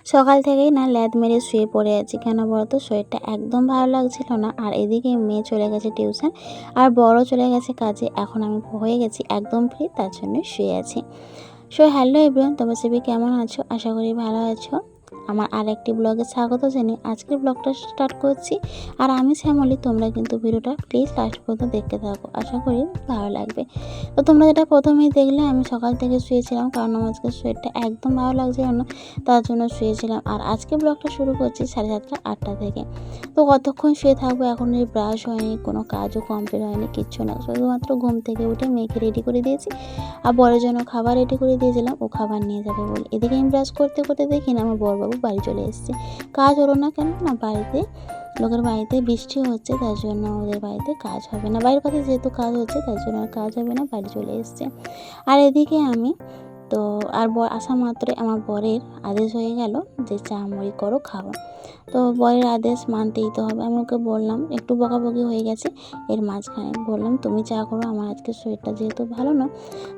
সকাল থেকেই না ল্যাদ মেরে শুয়ে পড়ে আছি। কেন বলো তো, শরীরটা একদম ভালো লাগছিল না। আর এদিকে মেয়ে চলে গেছে টিউশন, আর বড় চলে গেছে কাজে। এখন আমি হয়ে গেছি একদম ফ্রি, তার জন্য শুয়ে আছি। হ্যালো এভরিওয়ান, তোমরা সবাই কেমন আছো? আশা করি ভালো আছো। আমার আরেকটি ব্লগে স্বাগত জানিয়ে আজকের ব্লগটা স্টার্ট করছি। আর আমি শ্যামলী, তোমরা কিন্তু ভিডিওটা প্লিজ লাস্ট পর্যন্ত দেখতে থাকো, আশা করি ভালো লাগবে। তো তোমরা যেটা প্রথমেই দেখলে, আমি সকাল থেকে শুয়েছিলাম, কারণ আমার আজকে শরীরটা একদম ভালো লাগছিল না, তার জন্য শুয়েছিলাম। আর আজকে ব্লগটা শুরু করছি 7:30 8টা থেকে। তো কতক্ষণ শুয়ে থাকবো, এখন যে ব্রাশ হয়নি, কোনো কাজও কমপ্লিট হয়নি, কিচ্ছু না, শুধুমাত্র ঘুম থেকে উঠে মেয়েকে রেডি করে দিয়েছি। আর বরের জন্য খাবার রেডি করে দিয়েছিলাম, ও খাবার নিয়ে যাবে বলে। এদিকে আমি ব্রাশ করতে করতে দেখি না আমার বড়বাবু বাড়ি চলে এসেছে। কাজ হলো না কেন না, বাড়িতে লোকের বাড়িতে বৃষ্টি হচ্ছে, তার জন্য ওদের বাড়িতে কাজ হবে না। বাড়ির পাশে যেহেতু কাজ হচ্ছে, তার জন্য আর কাজ হবে না, বাড়ি চলে এসছে। আর এদিকে আমি তো আর আসা মাত্রই আমার বরের আদেশ হয়ে গেল যে চা মুড়ি করো, খাবো। তো বরের আদেশ মানতেই তো হবে। আমি ওকে বললাম, একটু বকাবকি হয়ে গেছে, এর মাঝখানে বললাম তুমি চা করো, আমার আজকে শরীরটা যেহেতু ভালো না,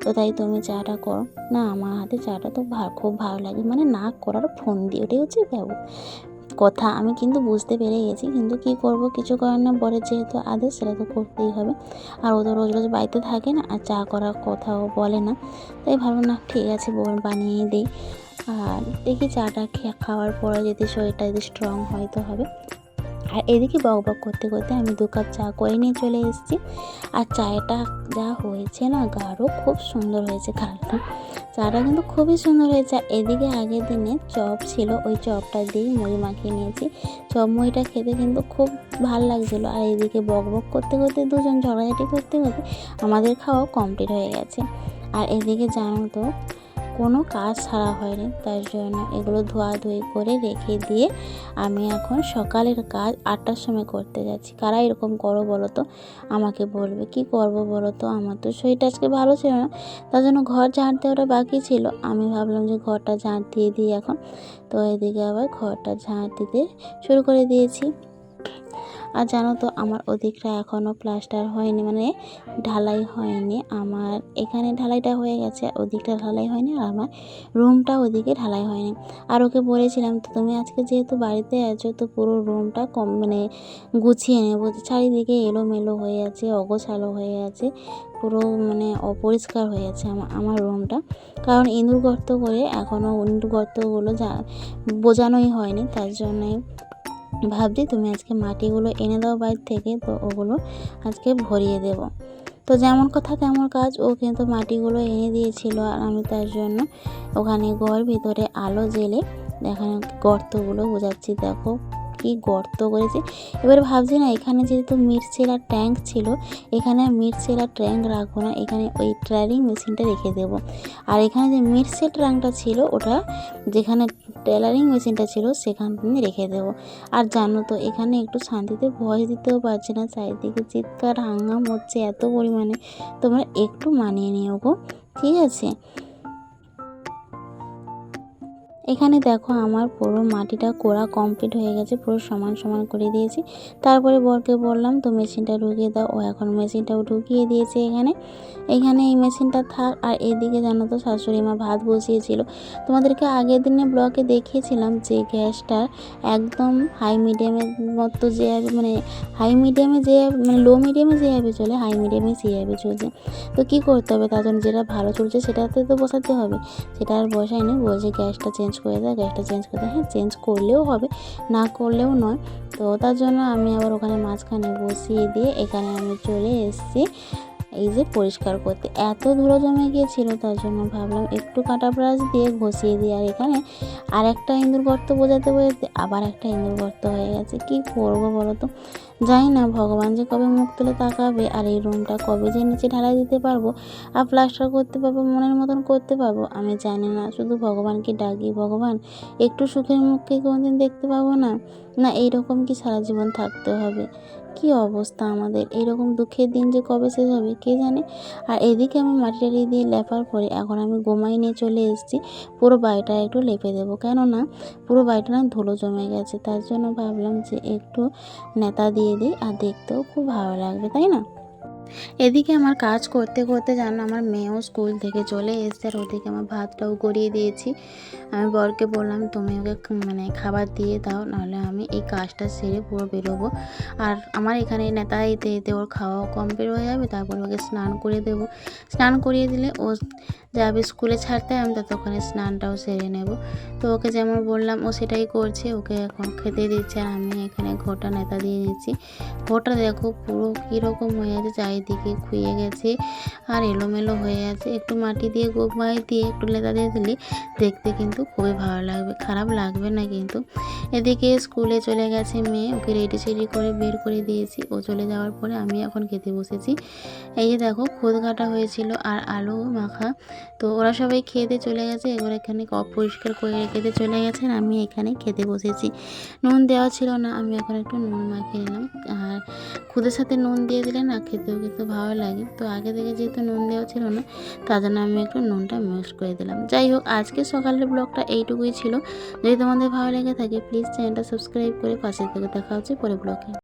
তো তাই তুমি চাটা করো। না, আমার হাতে চাটা তো খুব ভালো লাগে, মানে না করার ফোন দিয়ে, ওটাই হচ্ছে কথা। আমি কিন্তু বুঝতে পেরে গেছি, কিন্তু কি করব, কিছু করার না, বরের যেহেতু আদেশ সেটা তো করতেই হবে। আর ও তো রোজ রোজ বাড়িতে থাকে না, আর চা করার কথাও বলে না, তাই ভালো না, ঠিক আছে বানিয়েই দিই। আর দেখি চাটা খাওয়ার পরে যদি শরীরটা যদি স্ট্রং হয় তো হবে। আর এদিকে বক করতে করতে আমি 2 কাপ চা করে নিয়ে চলে এসেছি। আর চাটা যা হয়েছে না, গাঢ়, খুব সুন্দর হয়েছে কালারটা। চাটা কিন্তু খুবই সুন্দর হয়েছে। আর এদিকে আগের দিনে চপ ছিল, ওই চপটা দিয়েই মুড়ি মাখিয়ে নিয়েছি। চপ মুড়িটা খেতে কিন্তু খুব ভালো লাগছিলো। আর এদিকে বক করতে করতে, দুজন ঝগড়াঝাটি করতে করতে আমাদের খাওয়া কমপ্লিট হয়ে গেছে। আর এদিকে জানো তো, কোনো কাজ ছাড়া হয়নি, তার জন্য এগুলো ধোয়াধুয়ি করে রেখে দিয়ে আমি এখন সকালের কাজ 8টার সময় করতে যাচ্ছি। কারা এরকম করো বলো তো, আমাকে বলবে। কি করব বলো তো, আমার তো শরীরটা আজকে ভালো ছিল না, তার জন্য ঘর ঝাড় দেওয়াটা বাকি ছিল। আমি ভাবলাম যে ঘরটা ঝাড় দিয়ে দিই এখন। তো এদিকে আবার ঘরটা ঝাড় দিতে শুরু করে দিয়েছি। আর জানো তো, আমার ওদিকটা এখনও প্লাস্টার হয়নি, মানে ঢালাই হয়নি। আমার এখানে ঢালাইটা হয়ে গেছে, ওদিকটা ঢালাই হয়নি। আর আমার রুমটা ওদিকে ঢালাই হয়নি। আর ওকে বলেছিলাম, তো তুমি আজকে যেহেতু বাড়িতে আছো, তো পুরো রুমটা মানে গুছিয়ে নেবো। চারিদিকে এলোমেলো হয়ে আছে, অগোছালো হয়ে আছে, পুরো মানে অপরিষ্কার হয়ে আছে আমার রুমটা। কারণ ইঁদুর গর্ত করে এখনও ইঁদুর গর্তগুলো বোঝানোই হয়নি, তার জন্যই ভাবছি তুমি আজকে মাটিগুলো এনে দাও বাইরে থেকে, তো ওগুলো আজকে ভরিয়ে দেব। তো যেমন কথা তেমন কাজ, ও কিন্তু মাটিগুলো এনে দিয়েছিল। আর আমি তার জন্য ওখানে ঘর ভিতরে আলো জ্বেলে এখানে গর্তগুলো বোঝাচ্ছি। দেখো কি গর্ত করেছি। এবার ভাবছি না, এখানে যেহেতু মিরচেলার ট্যাঙ্ক ছিল, এখানে মিরচেলার ট্যাঙ্ক রাখবো না, এখানে ওই ট্রায়ালিং মেশিনটা রেখে দেবো। আর এখানে যে মিরচেল ট্যাঙ্কটা ছিল, ওটা যেখানে টেলারিং মেশিনটা ছিল সেখানে রেখে দেবো। আর জানো তো, এখানে একটু শান্তিতে ভয়েস দিতেও পারছি না, চারিদিকে চিৎকার হাঙ্গাম হচ্ছে এত পরিমাণে। তোমরা একটু মানিয়ে নিও গো, ঠিক আছে। এখানে দেখো আমার পুরো মাটিটা কোড়া কমপ্লিট হয়ে গেছে, পুরো সমান সমান করে দিয়েছি। তারপরে বরকে বললাম তো মেশিনটা ঢুকিয়ে দাও, ও এখন মেশিনটাও ঢুকিয়ে দিয়েছে এখানে। এই মেশিনটা থাক। আর এদিকে জানো তো, শাশুড়ি মা ভাত বসিয়েছিল। তোমাদেরকে আগের দিনে ব্লগে দেখিয়েছিলাম যে গ্যাসটা একদম হাই মিডিয়ামের মতো, যেভাবে মানে হাই মিডিয়ামে যে মানে লো মিডিয়ামে যেভাবে চলে, হাই মিডিয়ামে সেভাবে চলছে। তো কী করতে হবে, তার জন্য যেটা ভালো চলছে সেটাতে তো বসাতে হবে। সেটা আর বসায়নি, বলছে গ্যাসটা চেঞ্জ করে দাও, গ্যাসটা চেঞ্জ করে দাও। হ্যাঁ, চেঞ্জ করলেও হবে, না করলেও নয়। তো তার জন্য আমি আবার ওখানে মাঝখানে বসিয়ে দিয়ে এখানে আমি চলে এসেছি এই যে পরিষ্কার করতে। এত ধুলো জমে গিয়েছিল, তার জন্য ভাবলাম একটু কাঁটা ব্রাশ দিয়ে ঘষিয়ে দিই। আর এখানে আর একটা ইঁদুর গর্ত বোঝাতে বোঝাতে আবার একটা ইঁদুর গর্ত হয়ে গেছে। কি করবো বলো তো, জানি না ভগবান যে কবে মুখ তুলে তাকাবে, আর এই রুমটা কবে যে নিচে ঢালাই দিতে পারবো আর প্লাস্টার করতে পারবো, মনের মতন করতে পারবো, আমি জানি না। শুধু ভগবানকে ডাকি, ভগবান একটু সুখের মুখকে কোনোদিন দেখতে পাবো না, না এইরকম কি সারা জীবন থাকতে হবে? কি অবস্থা আমাদের, এইরকম দুঃখের দিন যে কবে শেষ হবে কে জানে। আর এদিকে আমি মাটি টাটি দিয়ে লেপার পরে এখন আমি গোমাই নিয়ে চলে এসেছি, পুরো বাড়িটা একটু লেপে দেবো। কেননা পুরো বাড়িটা না ধুলো জমে গেছে, তার জন্য ভাবলাম যে একটু নেতা দিয়ে দিই, আর দেখতেও খুব ভালো লাগবে, তাই না? এদিকে আমার কাজ করতে করতে জানো আমার মেয়েও স্কুল থেকে চলে এসেছে, আর ওদিকে আমার ভাতটাও গড়িয়ে দিয়েছি। আমি বরকে বললাম তুমি ওকে মানে খাবার দিয়ে দাও, নাহলে আমি এই কাজটা সেরে পুরো বেরোবো। আর আমার এখানে নেতা দিতে দিতে ওর খাওয়াও কমপ্লিট হয়ে যাবে, তারপর ওকে স্নান করে দেবো। স্নান করিয়ে দিলে ও যাবে স্কুলে ছাড়তে, আমি ততক্ষণে স্নানটাও সেরে নেব। তো ওকে যেমন বললাম ও সেটাই করছে, ওকে এখন খেতে দিচ্ছে আর আমি এখানে ঘোটা নেতা দিয়ে দিচ্ছি। ঘোটা দেখো পুরো কীরকম হয়ে আছে, চারিদিকে খুয়ে গেছে আর এলোমেলো হয়ে আছে। একটু মাটি দিয়ে গোবর দিয়ে একটু লেদা দিয়ে দিলে দেখতে কিন্তু খুবই ভালো লাগবে, খারাপ লাগবে না কিন্তু। এদিকে স্কুলে চলে গেছে মেয়ে, ওকে রেডি সেডি করে বের করে দিয়েছি। ও চলে যাওয়ার পরে আমি এখন খেতে বসেছি। এই যে দেখো খুদ কাটা হয়েছিল আর আলু মাখা, তো ওরা সবাই খেতে চলে গেছে। এবার এখানে পরিষ্কার করে রেখে চলে গেছেন, আমি এখানে খেতে বসেছি। নুন দেওয়া ছিল না, আমি এখন একটু নুন মাখিয়ে নিলাম। আর খুদের সাথে নুন দিয়ে দিলে না খেতেও কিন্তু ভালো লাগে, তো আগে থেকে যেহেতু নুন দেওয়া ছিল না তার জন্য আমি একটু নুনটা মিক্স করে দিলাম। যাই হোক, আজকে সকালের ব্লগটা এইটুকুই ছিল। যদি তোমাদের ভালো লেগে থাকে প্লিজ চ্যানেলটা সাবস্ক্রাইব করে পাশে থেকে দেখা হচ্ছে পরে ব্লগে।